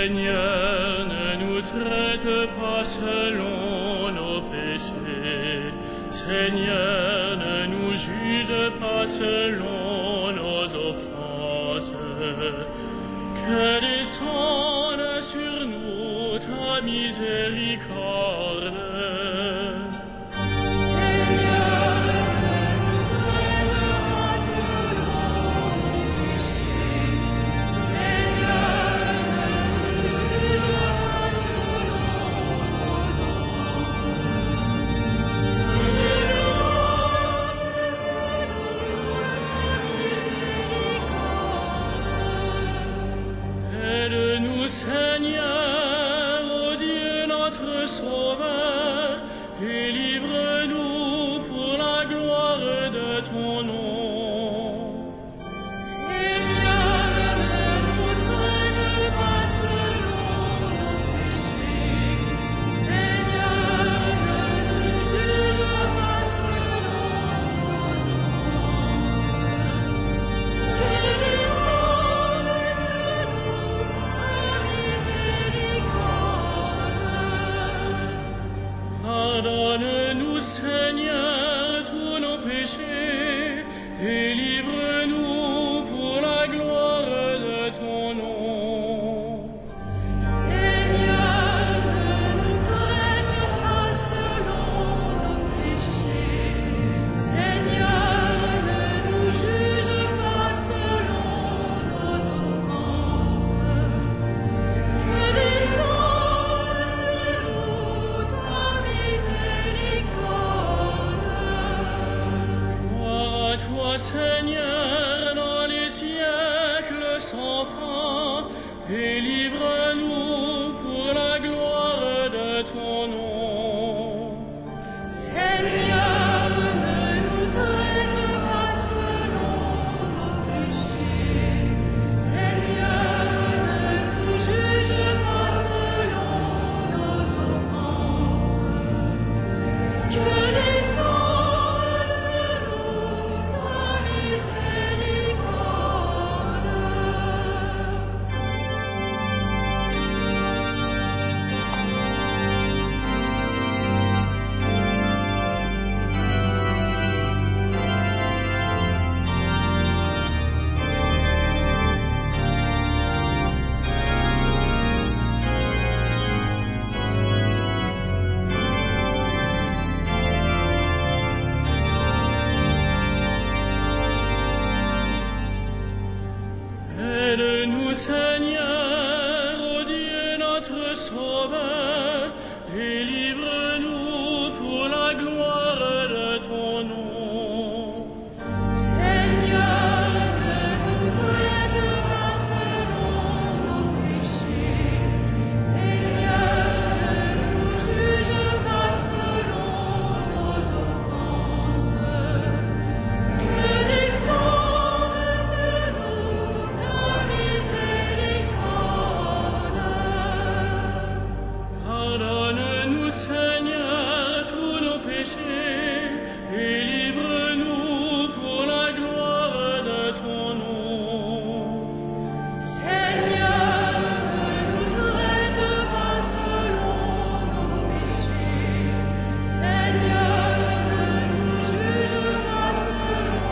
Seigneur, ne nous traite pas selon nos péchés. Seigneur, ne nous juge pas selon nos offenses. Que descende sur nous ta miséricorde. Seigneur, ô Dieu notre Sauveur, délivre-nous pour la gloire de ton nom. Seigneur, ne nous traite pas selon nos péchés. Seigneur, ne nous juge pas selon nos offenses. Que descende sur nous Pardonne-nous, Seigneur, tous nos péchés, délivre-nous pour la gloire de ton nom. Seigneur, ne nous traite pas selon nos péchés. Seigneur, ne nous juge pas selon nos offenses. Que descende sur nous ta miséricorde. Gloire à toi, Seigneur, dans les siècles sans fin. Délivre-nous pour la gloire de ton nom. Seigneur, ne nous traite pas selon nos péchés. Seigneur, ne nous juge pas selon nos offenses. Que descende sur nous ta miséricorde. Aide-nous, Seigneur, ô Dieu notre Sauveur, délivre-nous pour la gloire de ton nom. Seigneur, ne nous traite pas selon nos péchés. Seigneur, ne nous juge pas selon nos offenses. Que descende sur nous ta miséricorde. Pardonne-nous, Seigneur, tous nos péchés, délivre-nous pour la gloire de ton nom. Seigneur, ne nous traite pas selon nos péchés. Seigneur, ne nous juge pas selon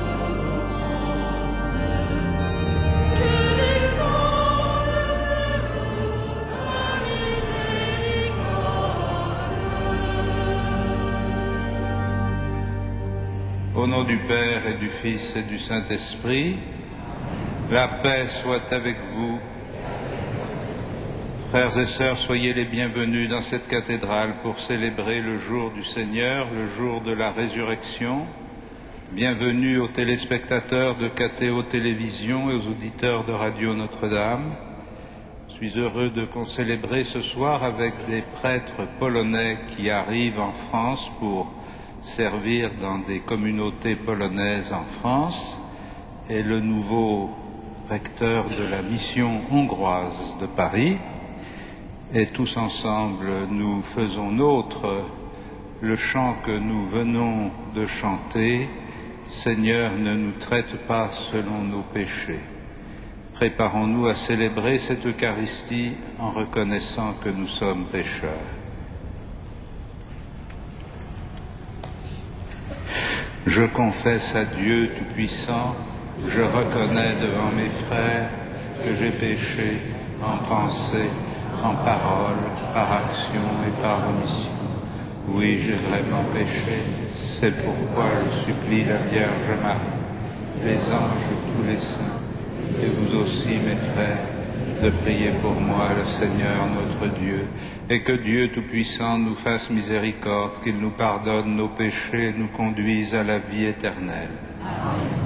nos offenses. Que descende sur nous ta miséricorde. Au nom du Père et du Fils et du Saint-Esprit, la paix soit avec vous. Frères et sœurs, soyez les bienvenus dans cette cathédrale pour célébrer le jour du Seigneur, le jour de la résurrection. Bienvenue aux téléspectateurs de KTO Télévision et aux auditeurs de Radio Notre-Dame. Je suis heureux de concélébrer ce soir avec des prêtres polonais qui arrivent en France pour servir dans des communautés polonaises en France et le nouveau recteur de la mission hongroise de Paris. Et tous ensemble, nous faisons nôtre le chant que nous venons de chanter. Seigneur, ne nous traite pas selon nos péchés. Préparons-nous à célébrer cette Eucharistie en reconnaissant que nous sommes pécheurs. Je confesse à Dieu Tout-Puissant, je reconnais devant mes frères que j'ai péché en pensée, en parole, par action et par omission. Oui, j'ai vraiment péché, c'est pourquoi je supplie la Vierge Marie, les anges et tous les saints, et vous aussi, mes frères, de prier pour moi, le Seigneur notre Dieu, et que Dieu Tout-Puissant nous fasse miséricorde, qu'il nous pardonne nos péchés et nous conduise à la vie éternelle. Amen.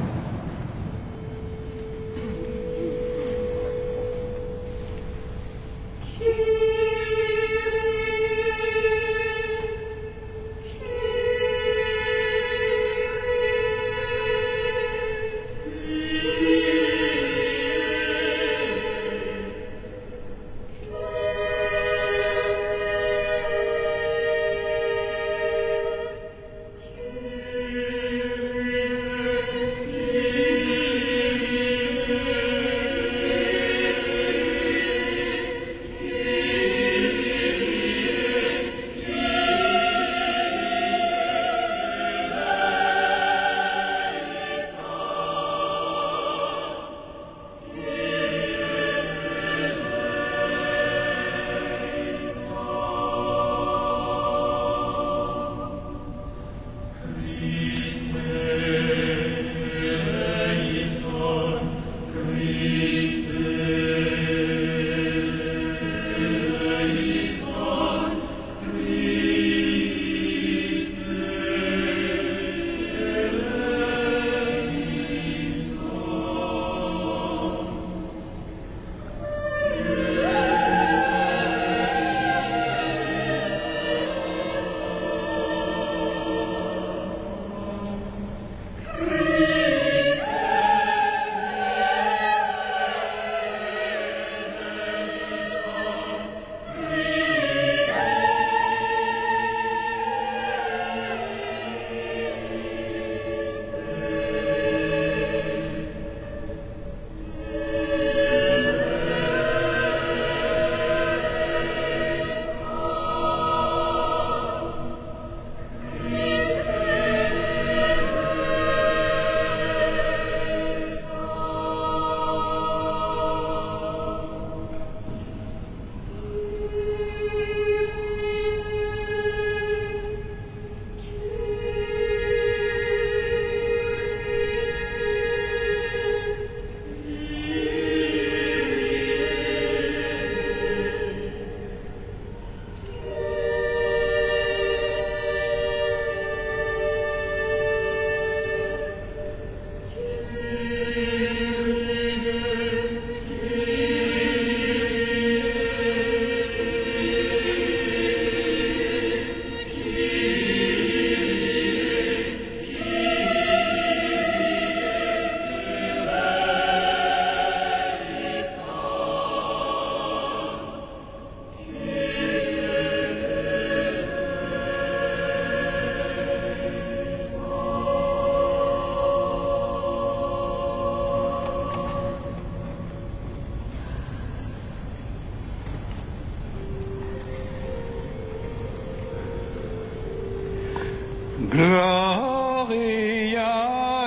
Gloria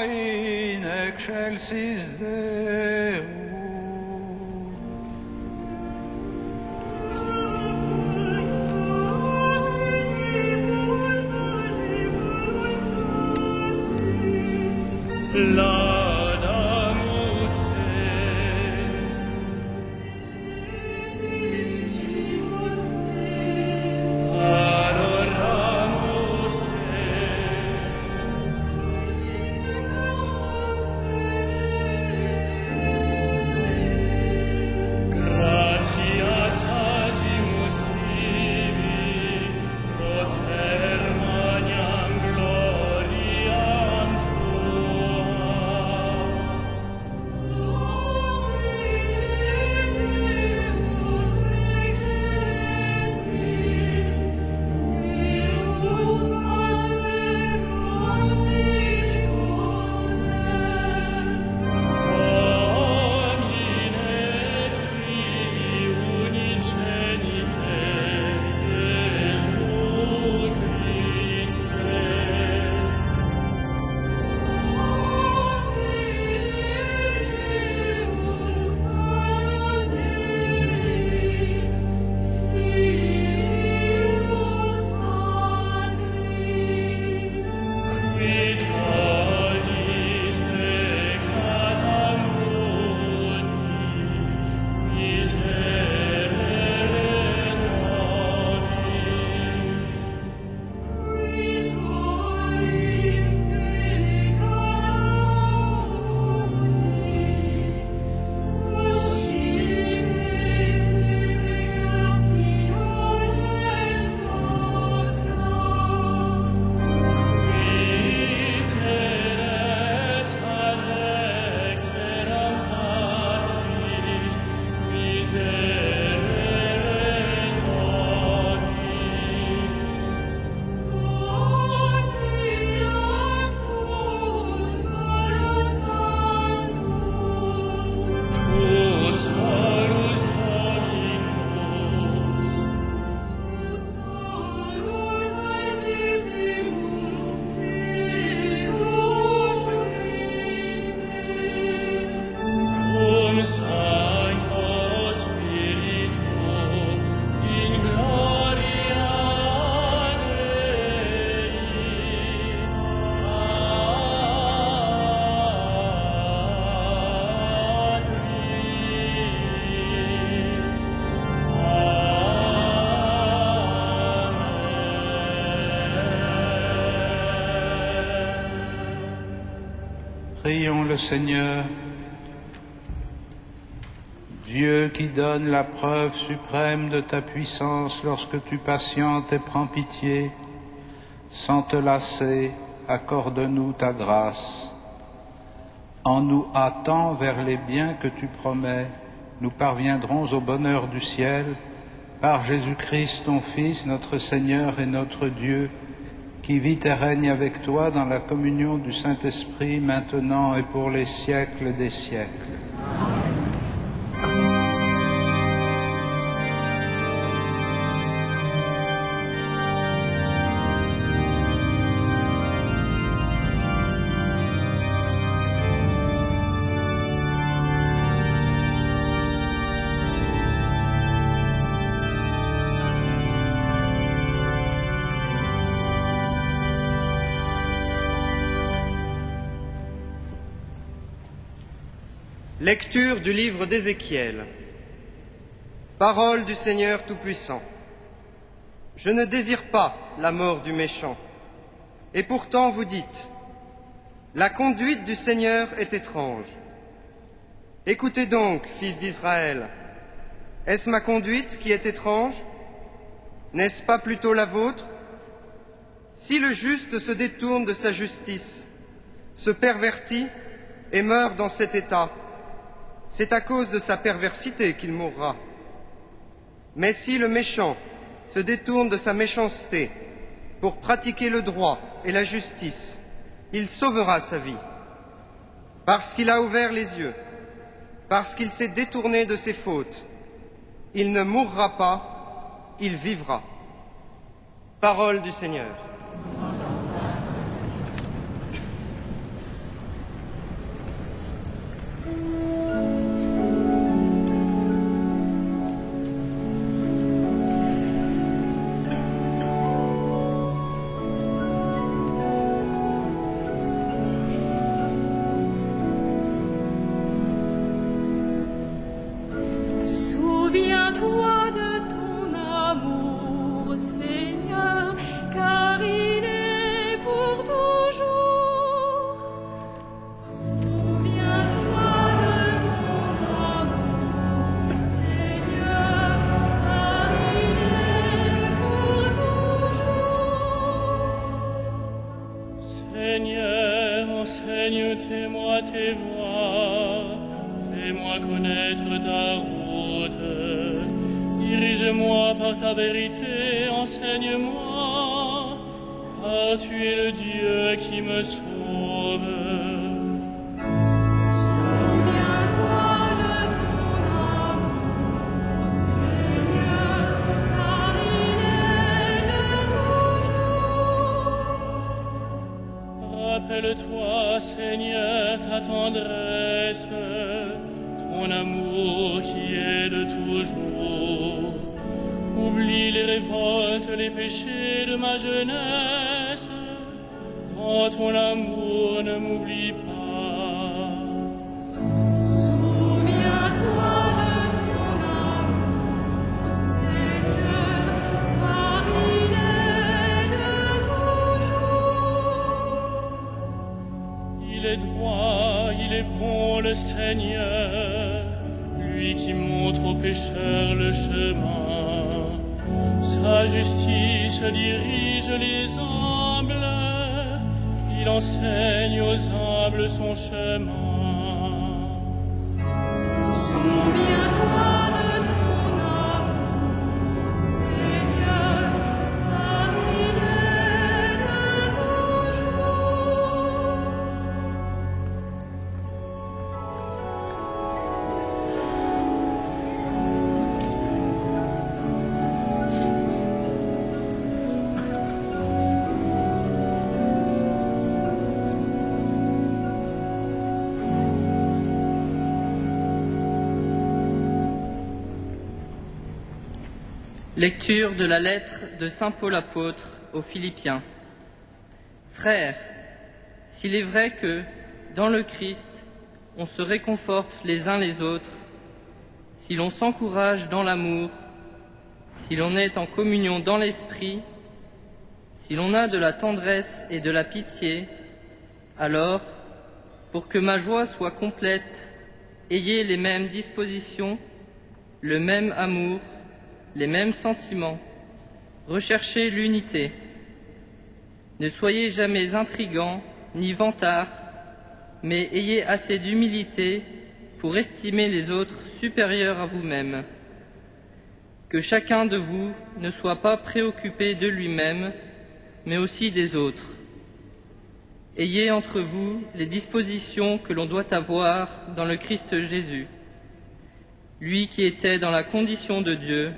in excelsis Deo. Laudamus Te, adoramus Te, gratias agimus Tibi, pro Te magnam gloriam Tuam. Sancto Spiritu, in gloria Dei. Prions le Seigneur. Dieu qui donne la preuve suprême de ta puissance lorsque tu patientes et prends pitié, sans te lasser, accorde-nous ta grâce. En nous hâtant vers les biens que tu promets, nous parviendrons au bonheur du ciel, par Jésus-Christ, ton Fils, notre Seigneur et notre Dieu, qui vit et règne avec toi dans la communion du Saint-Esprit, maintenant et pour les siècles des siècles. Lecture du livre d'Ézéchiel. Parole du Seigneur Tout-Puissant. Je ne désire pas la mort du méchant. Et pourtant vous dites, la conduite du Seigneur est étrange. Écoutez donc, fils d'Israël, est-ce ma conduite qui est étrange? N'est-ce pas plutôt la vôtre? Si le juste se détourne de sa justice, se pervertit et meurt dans cet état, c'est à cause de sa perversité qu'il mourra. Mais si le méchant se détourne de sa méchanceté pour pratiquer le droit et la justice, il sauvera sa vie. Parce qu'il a ouvert les yeux, parce qu'il s'est détourné de ses fautes, il ne mourra pas, il vivra. Parole du Seigneur. Souviens-toi de ton amour, Seigneur, car il est pour toujours. Souviens-toi de ton amour, Seigneur, car il est pour toujours. Seigneur, enseigne-moi tes voies, fais-moi connaître ta route. Dirige-moi par ta vérité, enseigne-moi, car tu es le Dieu qui me sauve. Souviens-toi de ton amour, Seigneur, car il est de toujours. Rappelle-toi, Seigneur, ta tendresse, ton amour qui est de toujours. Oublie les révoltes, les péchés de ma jeunesse, quand ton amour ne m'oublie pas. Souviens-toi de ton amour, Seigneur, car il est de toujours. Il est droit, il est bon le Seigneur, lui qui montre aux pécheurs le chemin. Sa justice dirige les humbles, il enseigne aux humbles son chemin. Souviens-toi de ton amour, Seigneur, car il est de toujours. Lecture de la lettre de saint Paul apôtre aux Philippiens. Frères, s'il est vrai que, dans le Christ, on se réconforte les uns les autres, si l'on s'encourage dans l'amour, si l'on est en communion dans l'esprit, si l'on a de la tendresse et de la pitié, alors, pour que ma joie soit complète, ayez les mêmes dispositions, le même amour, les mêmes sentiments, recherchez l'unité. Ne soyez jamais intrigants ni vantards, mais ayez assez d'humilité pour estimer les autres supérieurs à vous-même. Que chacun de vous ne soit pas préoccupé de lui-même, mais aussi des autres. Ayez entre vous les dispositions que l'on doit avoir dans le Christ Jésus. Lui qui était dans la condition de Dieu,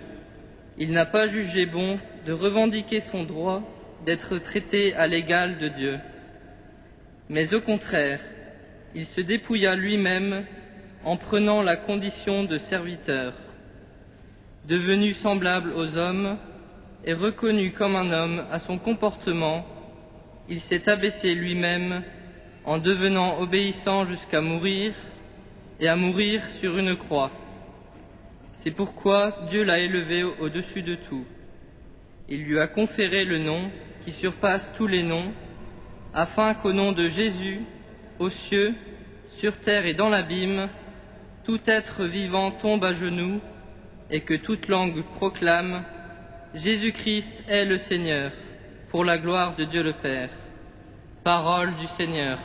il n'a pas jugé bon de revendiquer son droit d'être traité à l'égal de Dieu. Mais au contraire, il se dépouilla lui-même en prenant la condition de serviteur. Devenu semblable aux hommes et reconnu comme un homme à son comportement, il s'est abaissé lui-même en devenant obéissant jusqu'à mourir et à mourir sur une croix. C'est pourquoi Dieu l'a élevé au-dessus de tout. Il lui a conféré le nom qui surpasse tous les noms, afin qu'au nom de Jésus, aux cieux, sur terre et dans l'abîme, tout être vivant tombe à genoux et que toute langue proclame « Jésus-Christ est le Seigneur », pour la gloire de Dieu le Père. Parole du Seigneur.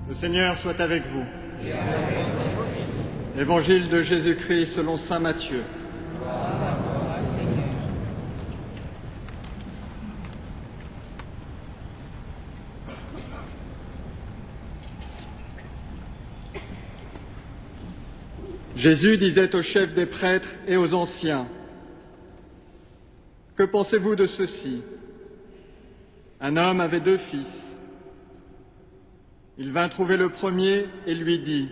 Le Seigneur soit avec vous. Évangile de Jésus-Christ selon saint Matthieu. Jésus disait aux chefs des prêtres et aux anciens : « Que pensez-vous de ceci ? Un homme avait 2 fils. Il vint trouver le premier et lui dit :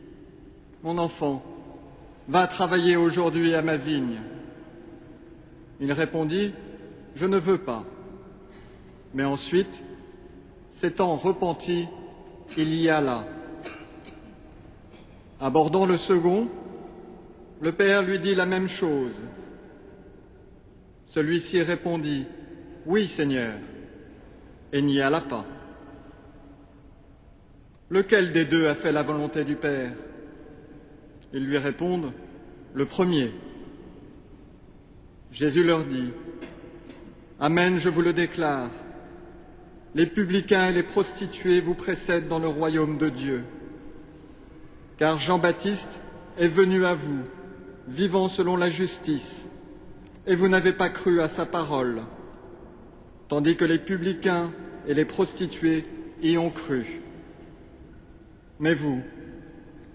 « Mon enfant, va travailler aujourd'hui à ma vigne. » Il répondit : « Je ne veux pas. » Mais ensuite, s'étant repenti, il y alla. Abordant le second, le père lui dit la même chose. Celui-ci répondit : « Oui, Seigneur », et n'y alla pas. Lequel des 2 a fait la volonté du Père ? Ils lui répondent : le premier. Jésus leur dit : Amen, je vous le déclare, les publicains et les prostituées vous précèdent dans le royaume de Dieu. Car Jean-Baptiste est venu à vous, vivant selon la justice, et vous n'avez pas cru à sa parole, tandis que les publicains et les prostituées y ont cru. Mais vous,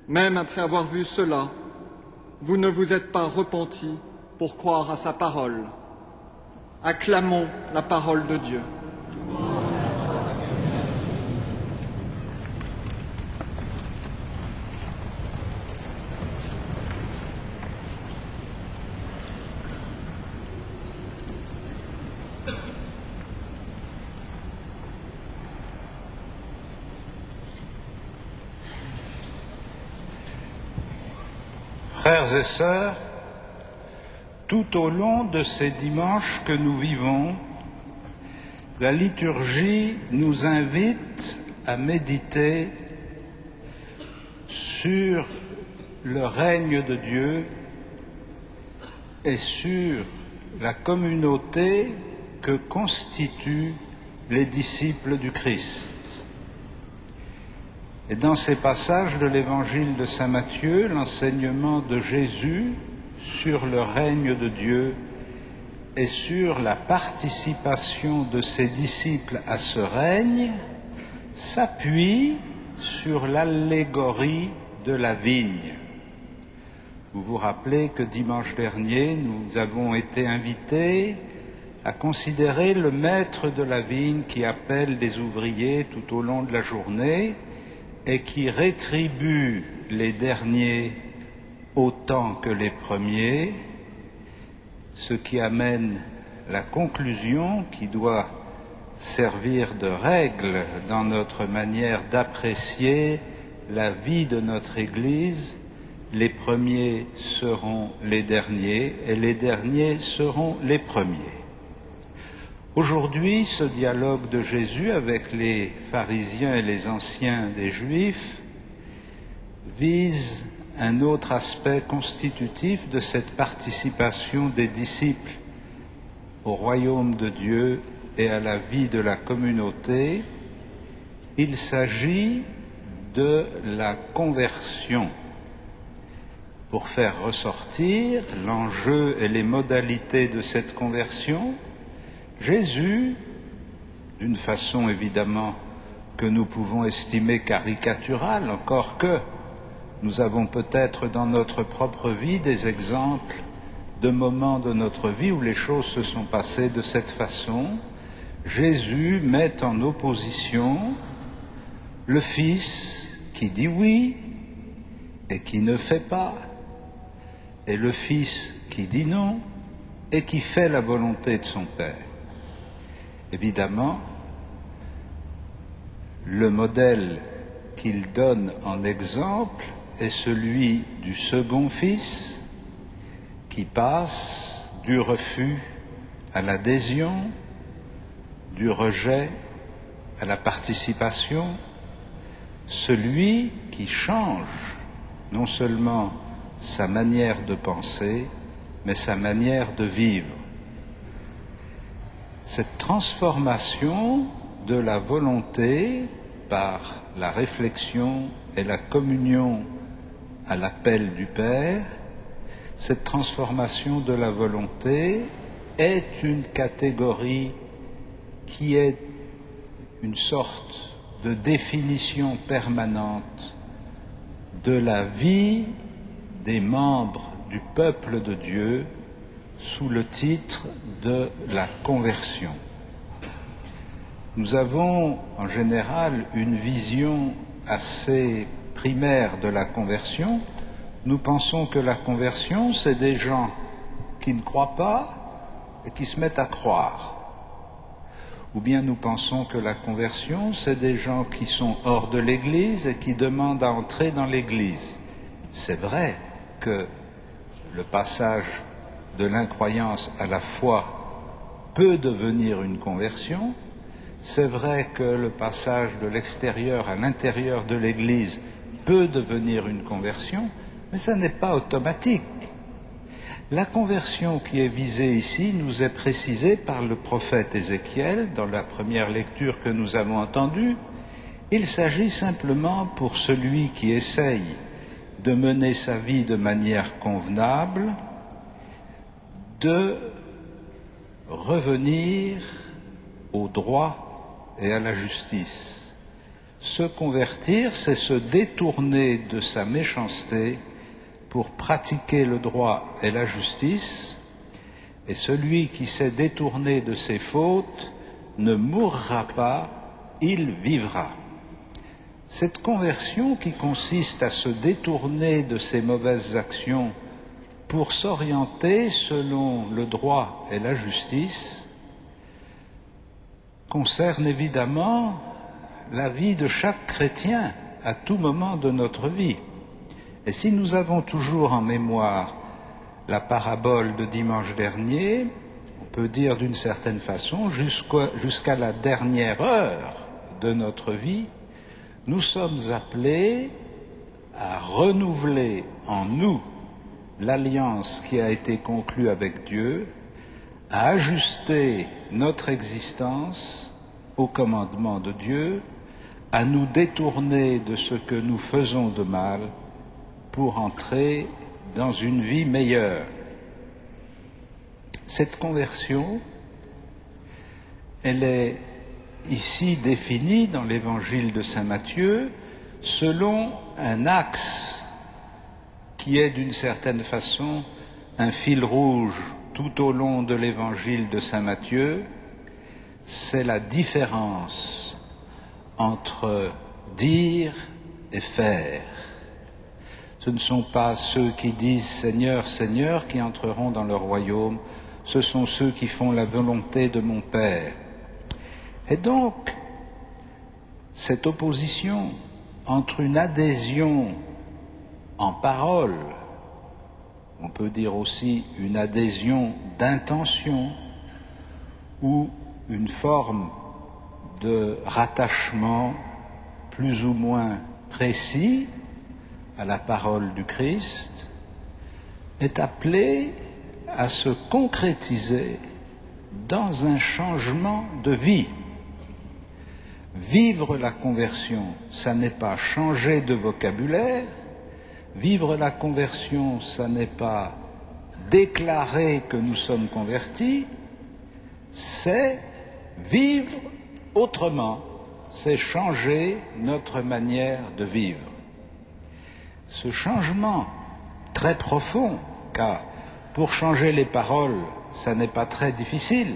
même après avoir vu cela, vous ne vous êtes pas repentis pour croire à sa parole. Acclamons la parole de Dieu. Frères et sœurs, tout au long de ces dimanches que nous vivons, la liturgie nous invite à méditer sur le règne de Dieu et sur la communauté que constituent les disciples du Christ. Et dans ces passages de l'évangile de saint Matthieu, l'enseignement de Jésus sur le règne de Dieu et sur la participation de ses disciples à ce règne s'appuie sur l'allégorie de la vigne. Vous vous rappelez que dimanche dernier, nous avons été invités à considérer le maître de la vigne qui appelle les ouvriers tout au long de la journée et qui rétribue les derniers autant que les premiers, ce qui amène la conclusion qui doit servir de règle dans notre manière d'apprécier la vie de notre Église. Les premiers seront les derniers et les derniers seront les premiers. Aujourd'hui, ce dialogue de Jésus avec les pharisiens et les anciens des Juifs vise un autre aspect constitutif de cette participation des disciples au royaume de Dieu et à la vie de la communauté. Il s'agit de la conversion. Pour faire ressortir l'enjeu et les modalités de cette conversion, Jésus, d'une façon évidemment que nous pouvons estimer caricaturale, encore que nous avons peut-être dans notre propre vie des exemples de moments de notre vie où les choses se sont passées de cette façon, Jésus met en opposition le Fils qui dit oui et qui ne fait pas, et le Fils qui dit non et qui fait la volonté de son Père. Évidemment, le modèle qu'il donne en exemple est celui du second fils qui passe du refus à l'adhésion, du rejet à la participation, celui qui change non seulement sa manière de penser, mais sa manière de vivre. Cette transformation de la volonté par la réflexion et la communion à l'appel du Père, cette transformation de la volonté est une catégorie qui est une sorte de définition permanente de la vie des membres du peuple de Dieu sous le titre de la conversion. Nous avons en général une vision assez primaire de la conversion. Nous pensons que la conversion, c'est des gens qui ne croient pas et qui se mettent à croire. Ou bien nous pensons que la conversion, c'est des gens qui sont hors de l'Église et qui demandent à entrer dans l'Église. C'est vrai que le passage de l'incroyance à la foi peut devenir une conversion. C'est vrai que le passage de l'extérieur à l'intérieur de l'Église peut devenir une conversion, mais ça n'est pas automatique. La conversion qui est visée ici nous est précisée par le prophète Ézéchiel dans la première lecture que nous avons entendue. Il s'agit simplement pour celui qui essaye de mener sa vie de manière convenable, de revenir au droit et à la justice. Se convertir, c'est se détourner de sa méchanceté pour pratiquer le droit et la justice, et celui qui s'est détourné de ses fautes ne mourra pas, il vivra. Cette conversion qui consiste à se détourner de ses mauvaises actions pour s'orienter selon le droit et la justice concerne évidemment la vie de chaque chrétien à tout moment de notre vie. Et si nous avons toujours en mémoire la parabole de dimanche dernier, on peut dire d'une certaine façon, jusqu'à la dernière heure de notre vie, nous sommes appelés à renouveler en nous l'alliance qui a été conclue avec Dieu, à ajuster notre existence au commandement de Dieu, à nous détourner de ce que nous faisons de mal pour entrer dans une vie meilleure. Cette conversion, elle est ici définie dans l'évangile de saint Matthieu selon un axe qui est d'une certaine façon un fil rouge tout au long de l'évangile de saint Matthieu, c'est la différence entre dire et faire. Ce ne sont pas ceux qui disent « Seigneur, Seigneur » qui entreront dans le royaume, ce sont ceux qui font la volonté de mon Père. Et donc, cette opposition entre une adhésion en parole, on peut dire aussi une adhésion d'intention, ou une forme de rattachement plus ou moins précis à la parole du Christ, est appelée à se concrétiser dans un changement de vie. Vivre la conversion, ça n'est pas changer de vocabulaire. Vivre la conversion, ça n'est pas déclarer que nous sommes convertis, c'est vivre autrement, c'est changer notre manière de vivre. Ce changement très profond, car pour changer les paroles, ça n'est pas très difficile,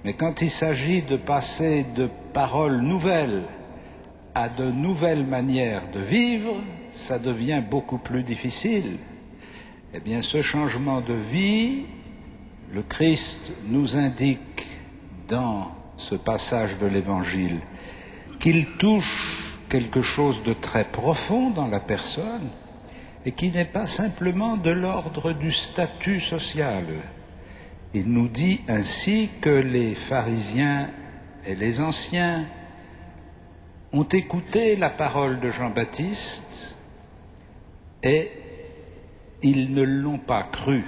mais quand il s'agit de passer de paroles nouvelles à de nouvelles manières de vivre, ça devient beaucoup plus difficile. Eh bien, ce changement de vie, le Christ nous indique dans ce passage de l'Évangile qu'il touche quelque chose de très profond dans la personne et qui n'est pas simplement de l'ordre du statut social. Il nous dit ainsi que les pharisiens et les anciens ont écouté la parole de Jean-Baptiste et ils ne l'ont pas cru,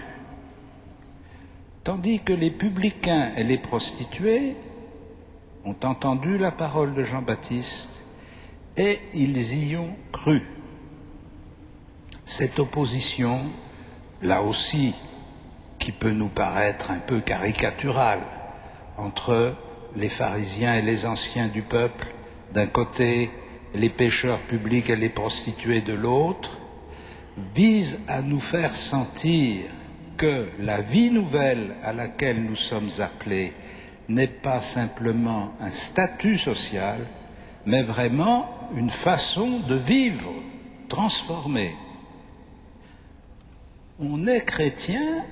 tandis que les publicains et les prostituées ont entendu la parole de Jean-Baptiste et ils y ont cru. Cette opposition, là aussi, qui peut nous paraître un peu caricaturale, entre les pharisiens et les anciens du peuple, d'un côté, les pécheurs publics et les prostituées de l'autre, vise à nous faire sentir que la vie nouvelle à laquelle nous sommes appelés n'est pas simplement un statut social, mais vraiment une façon de vivre transformée. On est chrétien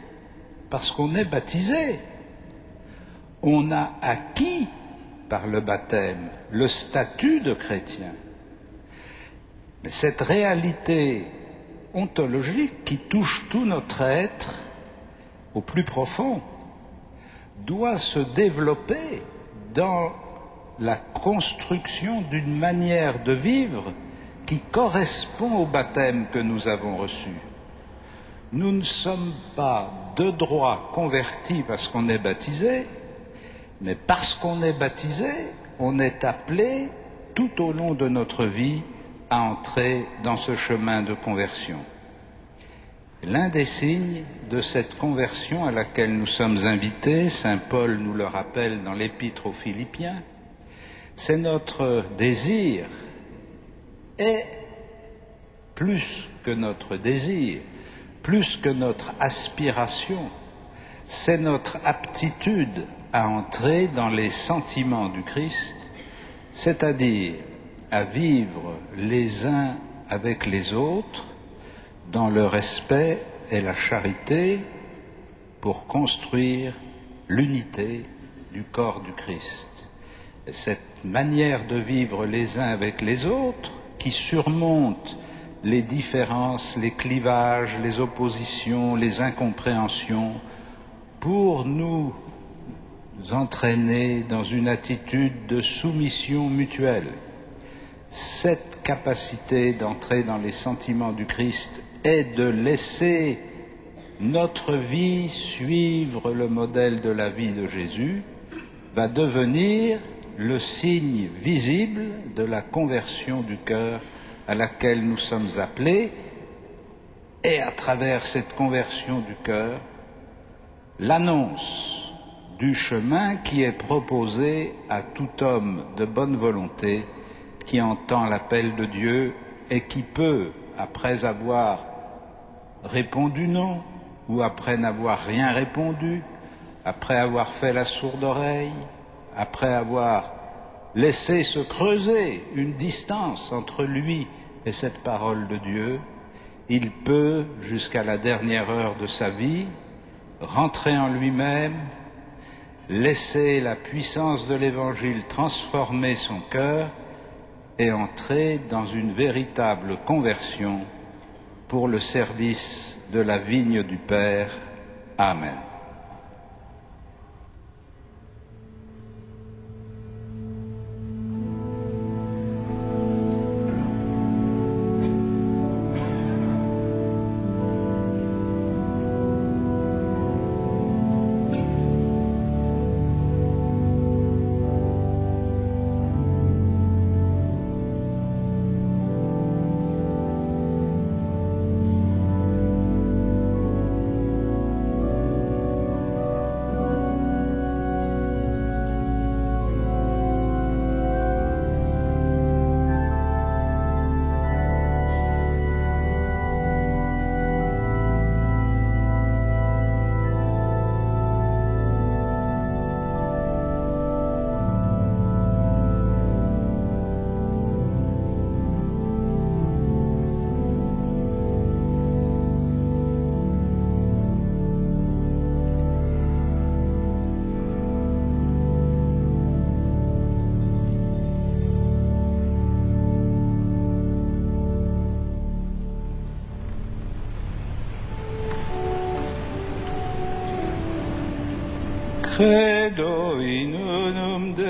parce qu'on est baptisé. On a acquis par le baptême le statut de chrétien. Mais cette réalité ontologique qui touche tout notre être au plus profond doit se développer dans la construction d'une manière de vivre qui correspond au baptême que nous avons reçu. Nous ne sommes pas de droit convertis parce qu'on est baptisé, mais parce qu'on est baptisé, on est appelé tout au long de notre vie à entrer dans ce chemin de conversion. L'un des signes de cette conversion à laquelle nous sommes invités, saint Paul nous le rappelle dans l'Épître aux Philippiens, c'est notre désir, et plus que notre désir, plus que notre aspiration, c'est notre aptitude à entrer dans les sentiments du Christ, c'est-à-dire à vivre les uns avec les autres dans le respect et la charité pour construire l'unité du corps du Christ. Et cette manière de vivre les uns avec les autres, qui surmonte les différences, les clivages, les oppositions, les incompréhensions, pour nous entraîner dans une attitude de soumission mutuelle. Cette capacité d'entrer dans les sentiments du Christ est de laisser notre vie suivre le modèle de la vie de Jésus, va devenir le signe visible de la conversion du cœur à laquelle nous sommes appelés, et à travers cette conversion du cœur, l'annonce du chemin qui est proposé à tout homme de bonne volonté qui entend l'appel de Dieu et qui peut, après avoir répondu non, ou après n'avoir rien répondu, après avoir fait la sourde oreille, après avoir laissé se creuser une distance entre lui et cette parole de Dieu, il peut, jusqu'à la dernière heure de sa vie, rentrer en lui-même, laisser la puissance de l'Évangile transformer son cœur et entrer dans une véritable conversion pour le service de la vigne du Père. Amen. Credo in unum Deum.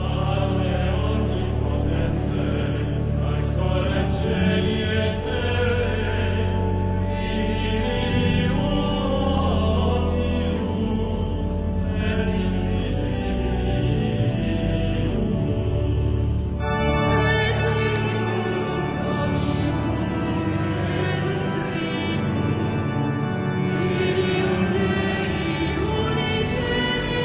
Ave omnipotente, factorem caeli et terrae, visibilium et invisibilium. Christum, Filium Dei, unigenito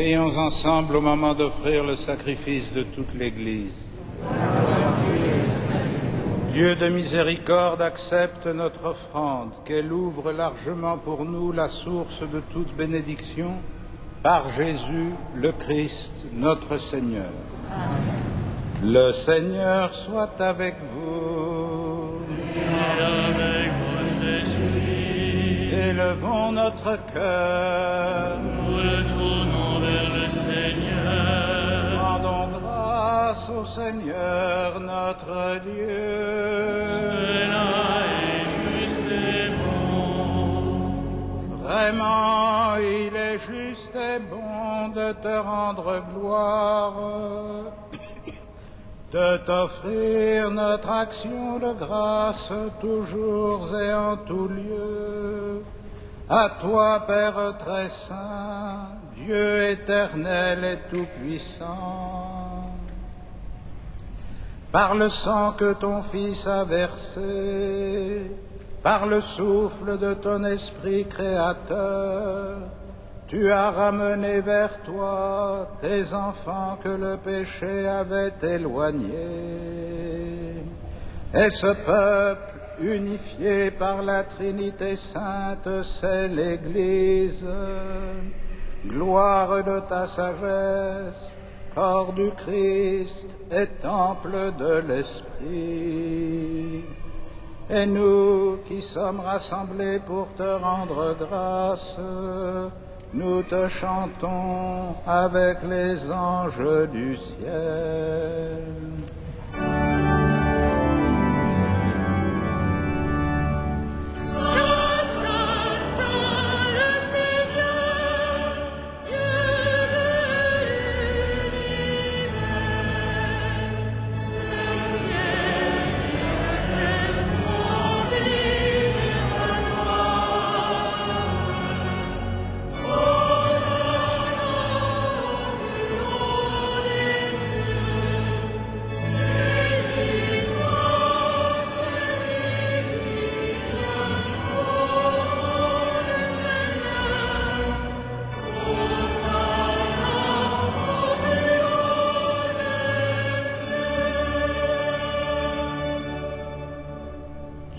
Prions ensemble au moment d'offrir le sacrifice de toute l'Église. Dieu de miséricorde, accepte notre offrande, qu'elle ouvre largement pour nous la source de toute bénédiction, par Jésus le Christ, notre Seigneur. Le Seigneur soit avec vous. Et avec votre esprit. Élevons notre cœur. Nous le tournons vers le Seigneur. Rendons grâce au Seigneur notre Dieu. Cela est juste et bon. Vraiment, il est juste et bon de te rendre gloire, de t'offrir notre action de grâce toujours et en tout lieu. À toi, Père très saint, Dieu éternel et tout-puissant, par le sang que ton Fils a versé, par le souffle de ton Esprit créateur, tu as ramené vers toi tes enfants que le péché avait éloignés. Et ce peuple, unifié par la Trinité sainte, c'est l'Église. Gloire de ta sagesse, corps du Christ et temple de l'Esprit. Et nous qui sommes rassemblés pour te rendre grâce, nous te chantons avec les anges du ciel.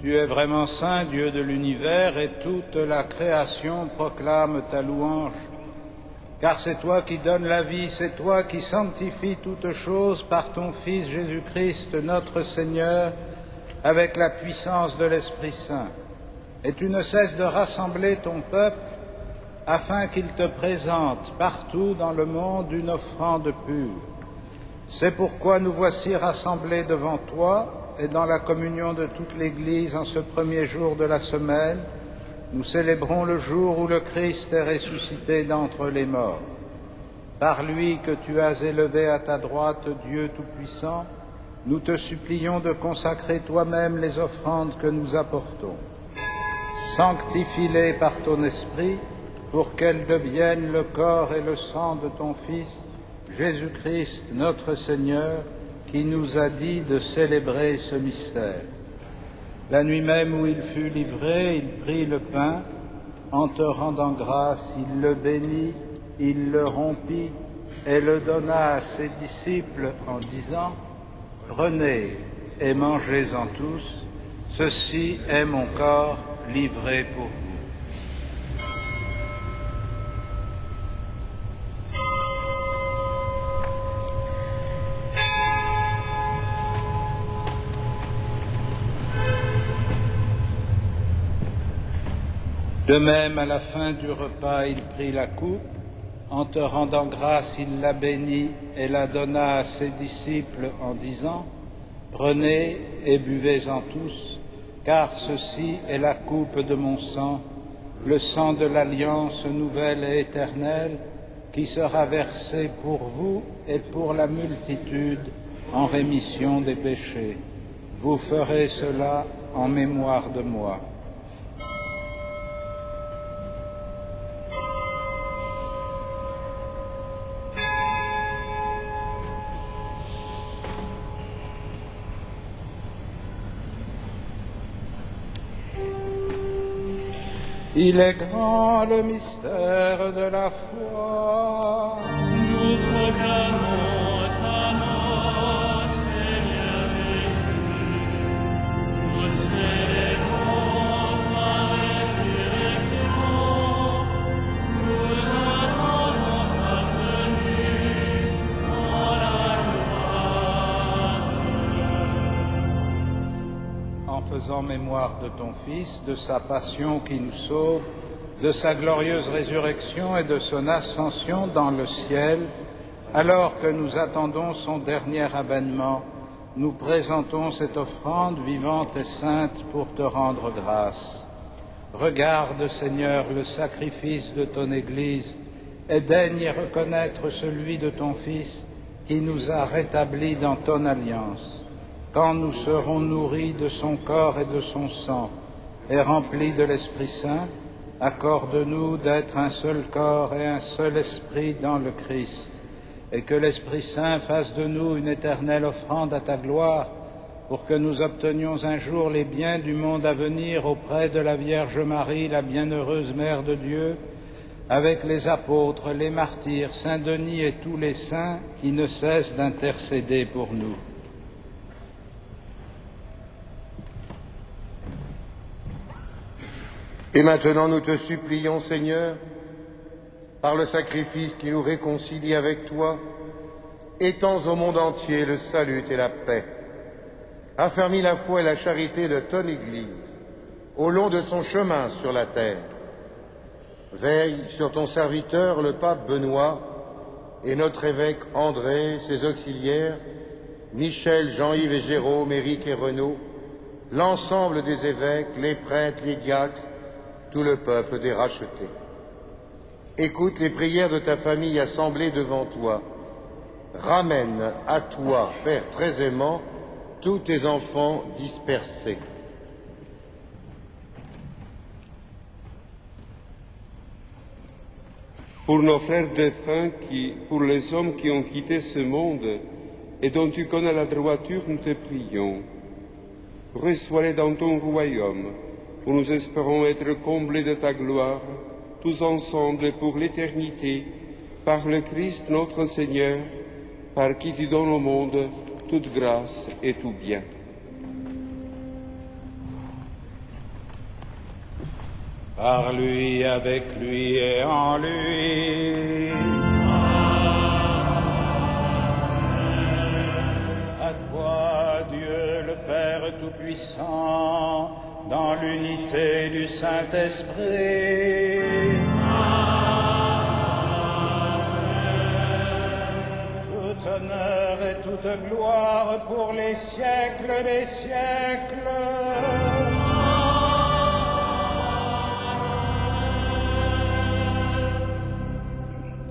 Tu es vraiment saint, Dieu de l'univers, et toute la création proclame ta louange. Car c'est toi qui donnes la vie, c'est toi qui sanctifies toutes choses par ton Fils Jésus-Christ, notre Seigneur, avec la puissance de l'Esprit Saint. Et tu ne cesses de rassembler ton peuple afin qu'il te présente partout dans le monde une offrande pure. C'est pourquoi nous voici rassemblés devant toi, et dans la communion de toute l'Église en ce premier jour de la semaine, nous célébrons le jour où le Christ est ressuscité d'entre les morts. Par lui que tu as élevé à ta droite, Dieu Tout-Puissant, nous te supplions de consacrer toi-même les offrandes que nous apportons. Sanctifie-les par ton Esprit, pour qu'elles deviennent le corps et le sang de ton Fils, Jésus-Christ notre Seigneur, qui nous a dit de célébrer ce mystère. La nuit même où il fut livré, il prit le pain, en te rendant grâce, il le bénit, il le rompit et le donna à ses disciples en disant : « Prenez et mangez-en tous, ceci est mon corps livré pour vous. » De même, à la fin du repas, il prit la coupe, en te rendant grâce, il la bénit et la donna à ses disciples en disant : « Prenez et buvez-en tous, car ceci est la coupe de mon sang, le sang de l'alliance nouvelle et éternelle, qui sera versé pour vous et pour la multitude en rémission des péchés. Vous ferez cela en mémoire de moi. » Il est grand le mystère de la foi. Nous proclamons ta mort, Seigneur Jésus. Nous célébrons ta résurrection. Nous attendons ta venue dans la gloire. En faisant mémoire de ton Fils, de sa passion qui nous sauve, de sa glorieuse résurrection et de son ascension dans le ciel, alors que nous attendons son dernier avènement, nous présentons cette offrande vivante et sainte pour te rendre grâce. Regarde, Seigneur, le sacrifice de ton Église et daigne y reconnaître celui de ton Fils qui nous a rétablis dans ton alliance. Quand nous serons nourris de son corps et de son sang et remplis de l'Esprit Saint, accorde-nous d'être un seul corps et un seul esprit dans le Christ, et que l'Esprit Saint fasse de nous une éternelle offrande à ta gloire, pour que nous obtenions un jour les biens du monde à venir auprès de la Vierge Marie, la bienheureuse Mère de Dieu, avec les apôtres, les martyrs, Saint Denis et tous les saints qui ne cessent d'intercéder pour nous. Et maintenant nous te supplions, Seigneur, par le sacrifice qui nous réconcilie avec toi, étends au monde entier le salut et la paix. Affermis la foi et la charité de ton Église au long de son chemin sur la terre. Veille sur ton serviteur, le pape Benoît, et notre évêque André, ses auxiliaires, Michel, Jean-Yves et Jérôme, Éric et Renaud, l'ensemble des évêques, les prêtres, les diacres, tout le peuple des rachetés. Écoute les prières de ta famille assemblée devant toi. Ramène à toi, Père très aimant, tous tes enfants dispersés. Pour nos frères défunts, pour les hommes qui ont quitté ce monde et dont tu connais la droiture, nous te prions. Reçois-les dans ton royaume, où nous espérons être comblés de ta gloire, tous ensemble pour l'éternité, par le Christ notre Seigneur, par qui tu donnes au monde toute grâce et tout bien. Par lui, avec lui et en lui. À toi, Dieu le Père Tout-Puissant, dans l'unité du Saint-Esprit. Tout honneur et toute gloire pour les siècles des siècles.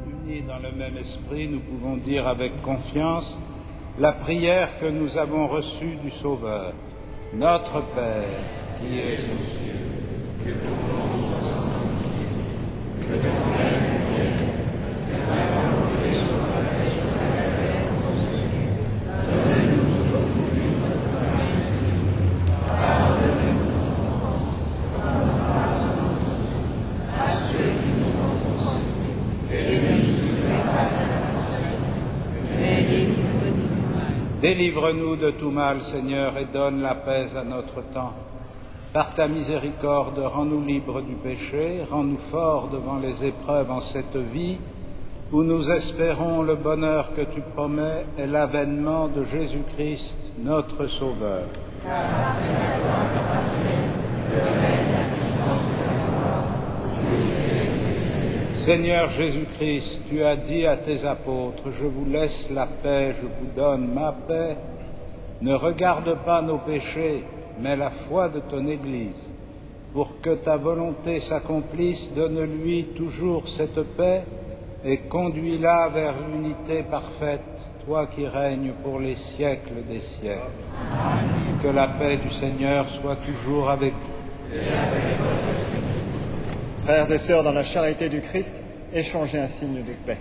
Unis dans le même esprit, nous pouvons dire avec confiance la prière que nous avons reçue du Sauveur. Notre Père, qui est aux cieux, que ton nom soit sanctifié, que ton règne vienne, que ta volonté soit faite sur la terre comme au ciel. Donne-nous aujourd'hui notre pain quotidien. Pardonne-nous nos offenses, comme nous pardonnons aussi à ceux qui nous ont offensés. Et ne nous soumets pas à la tentation, mais délivre-nous du mal. Délivre-nous de tout mal, Seigneur, et donne la paix à notre temps. Par ta miséricorde, rends-nous libres du péché, rends-nous forts devant les épreuves en cette vie, où nous espérons le bonheur que tu promets et l'avènement de Jésus-Christ, notre Sauveur. Seigneur Jésus-Christ, tu as dit à tes apôtres, je vous laisse la paix, je vous donne ma paix. Ne regarde pas nos péchés, mais la foi de ton Église. Pour que ta volonté s'accomplisse, donne-lui toujours cette paix et conduis-la vers l'unité parfaite, toi qui règnes pour les siècles des siècles. Amen. Que la paix du Seigneur soit toujours avec vous. Frères et sœurs, dans la charité du Christ, échangez un signe de paix.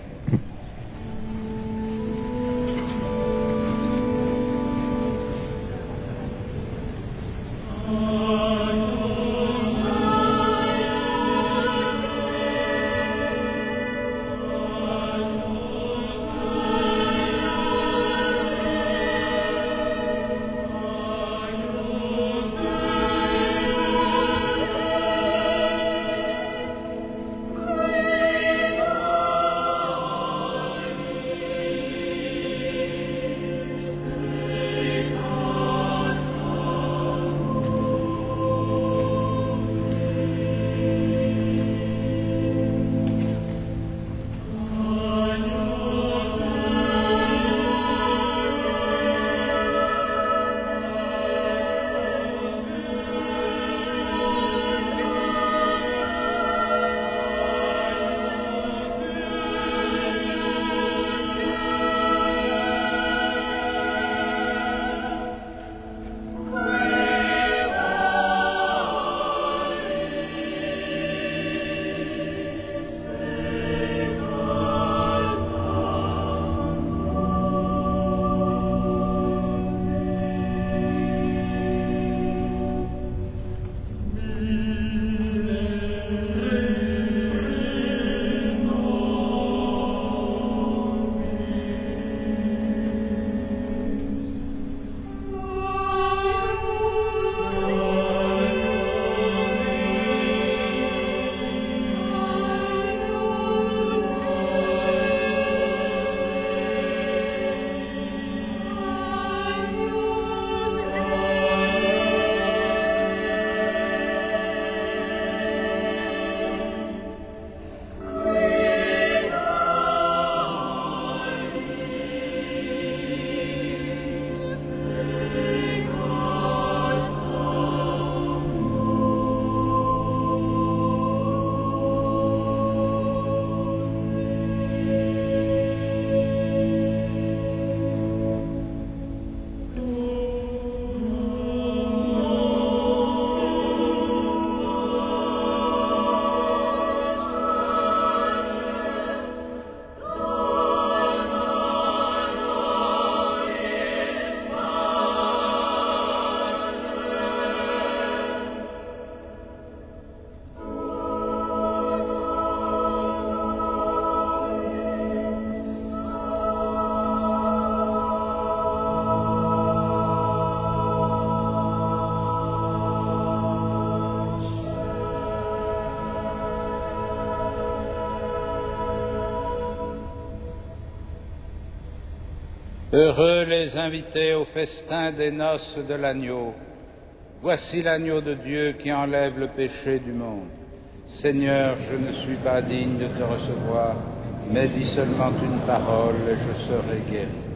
Heureux les invités au festin des noces de l'agneau. Voici l'agneau de Dieu qui enlève le péché du monde. Seigneur, je ne suis pas digne de te recevoir, mais dis seulement une parole et je serai guéri.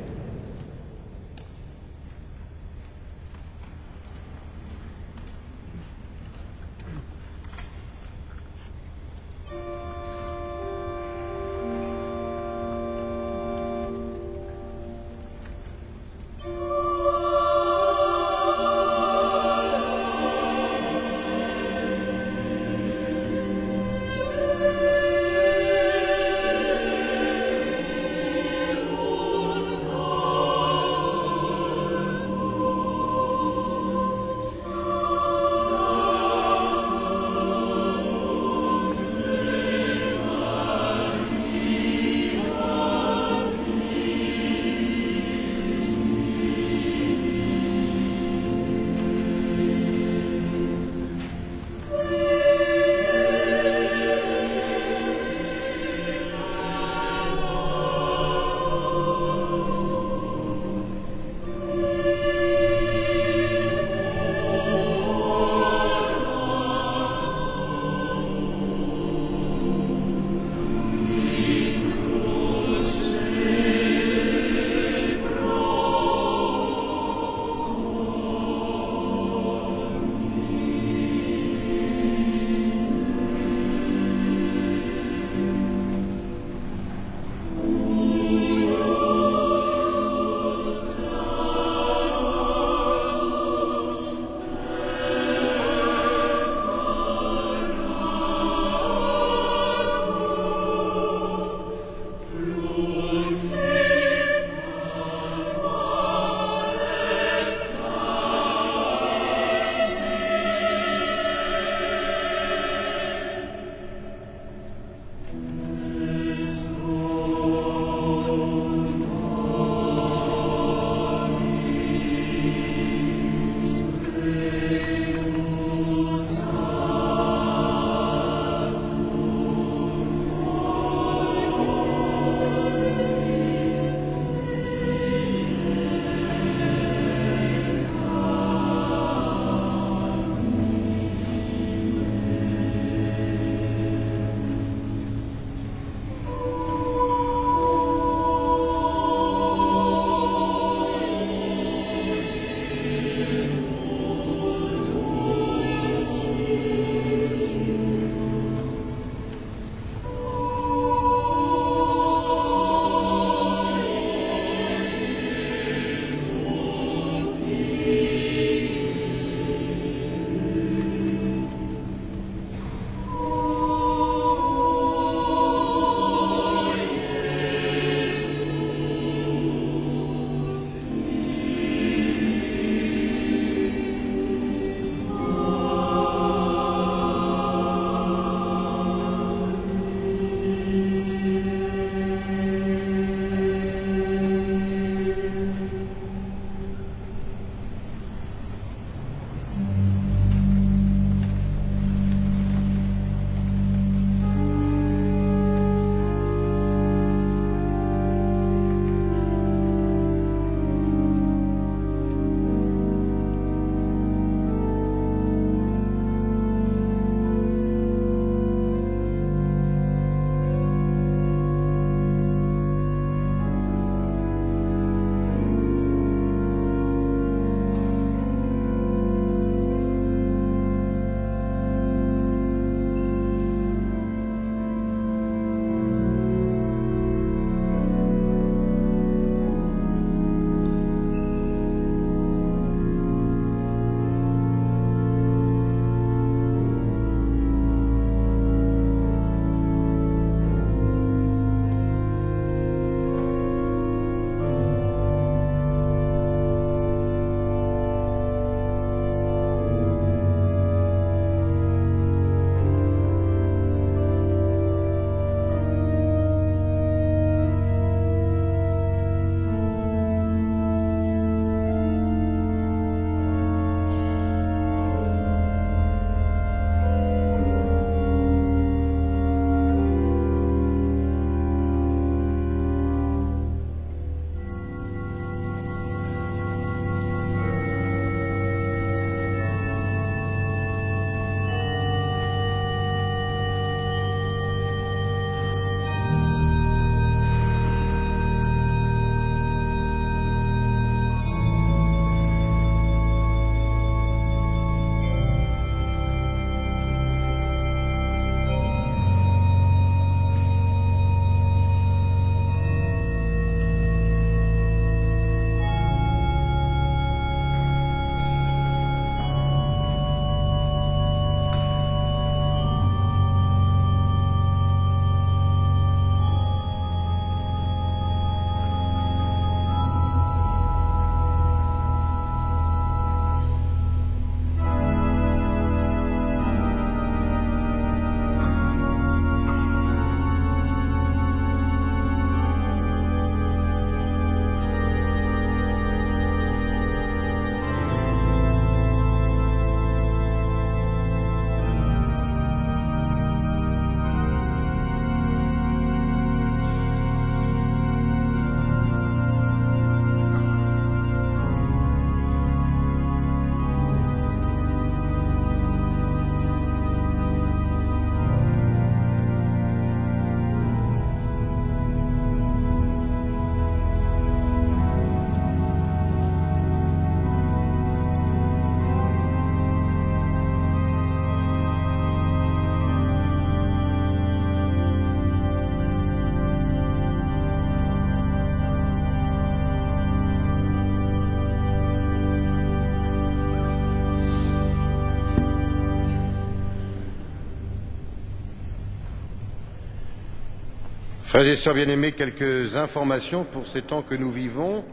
Frères et sœurs bien-aimés, quelques informations pour ces temps que nous vivons.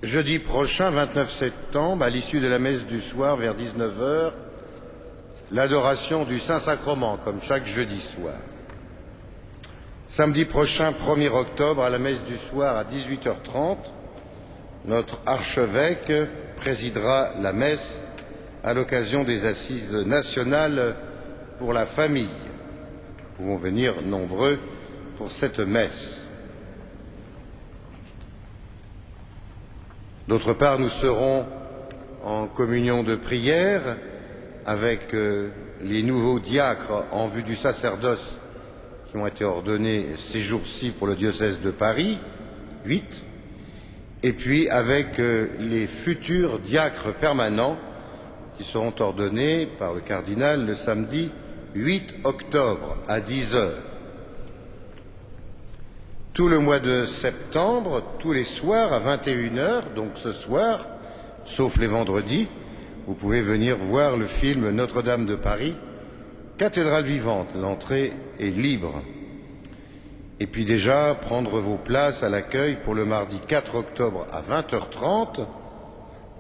Jeudi prochain, 29 septembre, à l'issue de la messe du soir, vers 19 h, l'adoration du Saint-Sacrement, comme chaque jeudi soir. Samedi prochain, 1er octobre, à la messe du soir, à 18h30, notre archevêque présidera la messe à l'occasion des assises nationales pour la famille. Nous pouvons venir nombreux pour cette messe. D'autre part, nous serons en communion de prière avec les nouveaux diacres en vue du sacerdoce qui ont été ordonnés ces jours-ci pour le diocèse de Paris, 8, et puis avec les futurs diacres permanents qui seront ordonnés par le cardinal le samedi 8 octobre à 10 h. Tout le mois de septembre, tous les soirs à 21 h, donc ce soir, sauf les vendredis, vous pouvez venir voir le film Notre-Dame de Paris, Cathédrale vivante. L'entrée est libre. Et puis déjà, prendre vos places à l'accueil pour le mardi 4 octobre à 20h30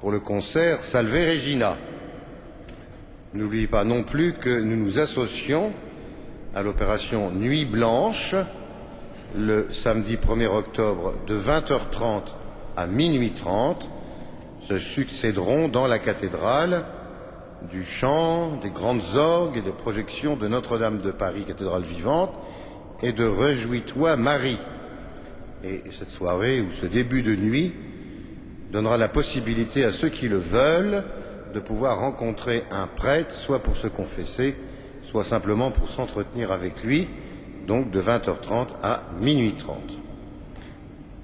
pour le concert Salve Regina. N'oubliez pas non plus que nous nous associons à l'opération Nuit Blanche le samedi 1er octobre de 20h30 à minuit 30 se succéderont dans la cathédrale du chant, des grandes orgues et des projections de Notre-Dame de Paris, cathédrale vivante, et de Réjouis-toi Marie. Et cette soirée ou ce début de nuit donnera la possibilité à ceux qui le veulent de pouvoir rencontrer un prêtre, soit pour se confesser, soit simplement pour s'entretenir avec lui, donc de 20h30 à minuit 30.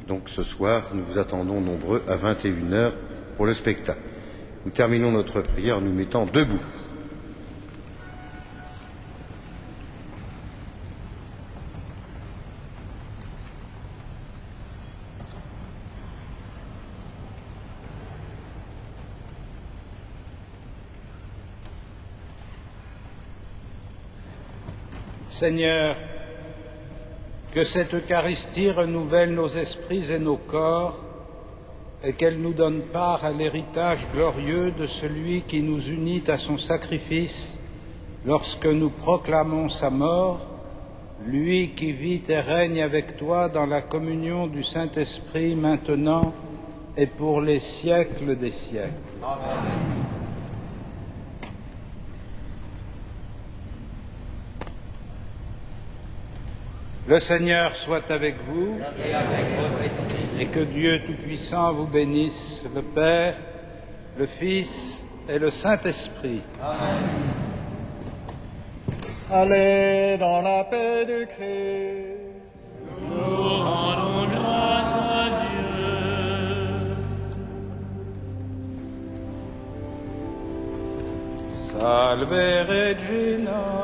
Donc ce soir, nous vous attendons nombreux à 21 h pour le spectacle. Nous terminons notre prière en nous mettant debout. Seigneur, que cette Eucharistie renouvelle nos esprits et nos corps et qu'elle nous donne part à l'héritage glorieux de celui qui nous unit à son sacrifice lorsque nous proclamons sa mort, lui qui vit et règne avec toi dans la communion du Saint-Esprit maintenant et pour les siècles des siècles. Amen. Le Seigneur soit avec vous et avec votre esprit. Et que Dieu Tout-Puissant vous bénisse, le Père, le Fils et le Saint-Esprit. Amen. Allez dans la paix du Christ. Nous rendons grâce à Dieu. Salve Regina.